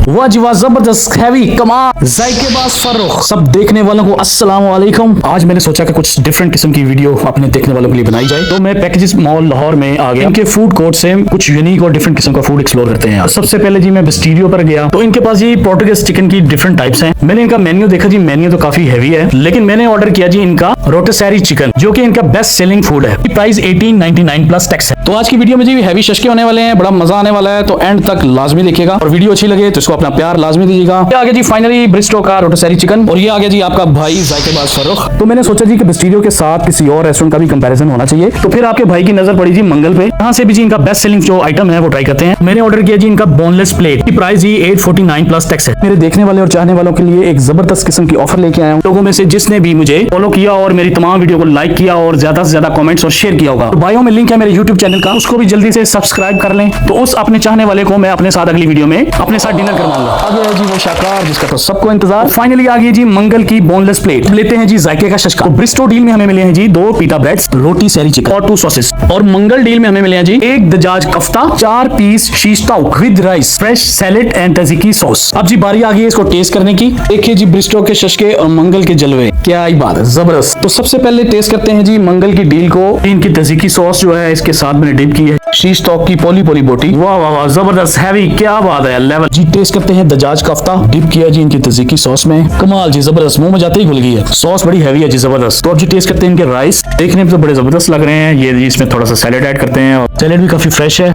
वाह जबरदस्त हैवी कमाल जायकेबाज फर्रुख। सब देखने वालों को अस्सलाम वालेकुम। आज मैंने सोचा कि कुछ डिफरेंट किस्म की वीडियो अपने देखने वालों के लिए बनाई जाए, तो मैं पैकेजेस मॉल लाहौर में आ गया। इनके फूड कोर्ट से कुछ यूनिक और डिफरेंट किस्म का फूड एक्सप्लोर करते हैं। सबसे पहले जी मैं बिस्टीरियो पर गया, तो इनके पास जी पोर्टुगीज चिकन की डिफरेंट टाइप्स हैं। मैंने इनका मेन्यू देखा जी, मेन्यू तो काफी हैवी है, लेकिन मैंने ऑर्डर किया जी इनका रोटिसेरी चिकन, जो कि इनका बेस्ट सेलिंग फूड है। प्राइस 1899 प्लस टैक्स है। तो आज की वीडियो में जी हैवी शशके होने वाले हैं, बड़ा मजा आने वाला है, तो एंड तक लाजमी देखिएगा। और वीडियो अच्छी लगे तो इसको अपना प्यार लाजमी दीजिएगा। ये आगे जी फाइनली ब्रिस्टो का रोटिसेरी चिकन, और ये आगे जी आपका भाई जायकेबाज फर्रुख। तो मैंने सोचा जी कि बिस्टीरियो के साथ किसी और रेस्टोरेंट का भी कंपैरिजन होना चाहिए, तो फिर आपके भाई की नजर पड़ी जी मंगल पे। यहाँ से भी जी इनका बेस्ट सेलिंग जो आइटम है वो ट्राई करते हैं। मैंने ऑर्डर किया जी इनका बोनलेस प्लेट की प्राइस जी 849 प्लस टैक्स है। मेरे देखने वाले और चाहने वालों के लिए एक जबरदस्त किस्म की ऑफर लेके आया हूँ। लोगों में से जिसने भी मुझे फॉलो किया और मेरी तमाम वीडियो को लाइक किया और ज्यादा से ज्यादा कमेंट्स और शेयर किया होगा, तो बायो में लिंक है मेरे यूट्यूब चैनल का, उसको भी जल्दी से सब्सक्राइब कर लें। तो उस अपने चाहने वाले को मैं अपने साथ अगली वीडियो में अपने साथ डिनर करवाऊंगा। आ गया जी वो शाकार जिसका तो सबको इंतजार। फाइनली आ गई जी मंगल की बोनलेस प्लेट। लेते हैं जी जायके का शशका। तो ब्रिस्टो डील में हमें मिले हैं जी 2 पीटा ब्रेड्स, रोटी सेरी चिकन और 2 सॉसेस। और मंगल डील में हमें मिले हैं जी 1 दजाज कफ्ता, 4 piece shish tawook with rice, fresh salad and tzatziki sauce. अब जी बारी आ गई है इसको टेस्ट करने की। देखिए जी ब्रिस्टो के शशके और मंगल के जलवे, क्या ही बात है, जबरदस्त। तो सबसे पहले टेस्ट करते हैं जी मंगल की डील को। इनकी तज़ीकी सॉस जो है इसके साथ मैंने डिप की है शीश ताउक की पोली पोली बोटी। वाह वाह वाह जबरदस्त हैवी, क्या बात है, लेवल। जी टेस्ट करते हैं दजाज कफ्ता, डिप किया जी इनकी तज़ीकी सॉस में, कमाल जी जबरदस्त, मुंह में जाते ही घुल गई है। सॉस बड़ी हैवी है जी, जबरदस्त। तो अब जी टेस्ट करते हैं इनके राइस, देखने में तो बड़े जबरदस्त लग रहे हैं। ये जी इसमें थोड़ा सा सैलेड ऐड करते हैं और सैलेड भी काफी फ्रेश है।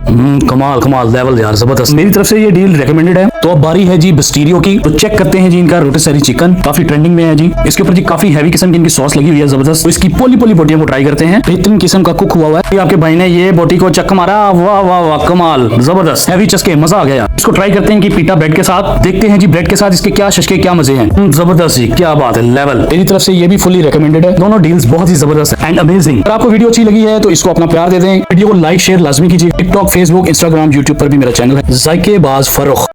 कमाल कमाल लेवल यार, जबरदस्त। मेरी तरफ से ये डील रिकमेंडेड है। तो अब बारी है जी बिस्टीरियो की। तो चेक करते हैं जी इनका रोटिसेरी चिकन, काफी ट्रेंडिंग में है जी। इसके ऊपर जी काफी हैवी किस्म की इनकी सॉस लगी हुई है, जबरदस्त। तो इसकी पोली पोली बोटियों को ट्राई करते हैं, बेहतरीन किस्म का कुक हुआ है। आपके भाई ने ये बोटी को चक मारा, वाह वाह वाह कमाल, जबरदस्त हैवी चस्के, मजा आ गया। इसको ट्राई करते हैं कि पीटा ब्रेड के साथ, देखते हैं जी ब्रेड के साथ इसके क्या शशके क्या मजे हैं। जबरदस्त जी, क्या बात है, लेवल। मेरी तरफ से ये भी फुली रिकमेंडेड है। दोनों डील्स बहुत ही जबरदस्त एंड अमेजिंग। अगर आपको वीडियो अच्छी लगी है तो इसको अपना प्यार दे दें। वीडियो को लाइक शेयर लाजमी कीजिए। टिकटॉक, फेसबुक, इंस्टाग्राम, यूट्यूब पर भी मेरा चैनल है जायकेबाज फर्रुख।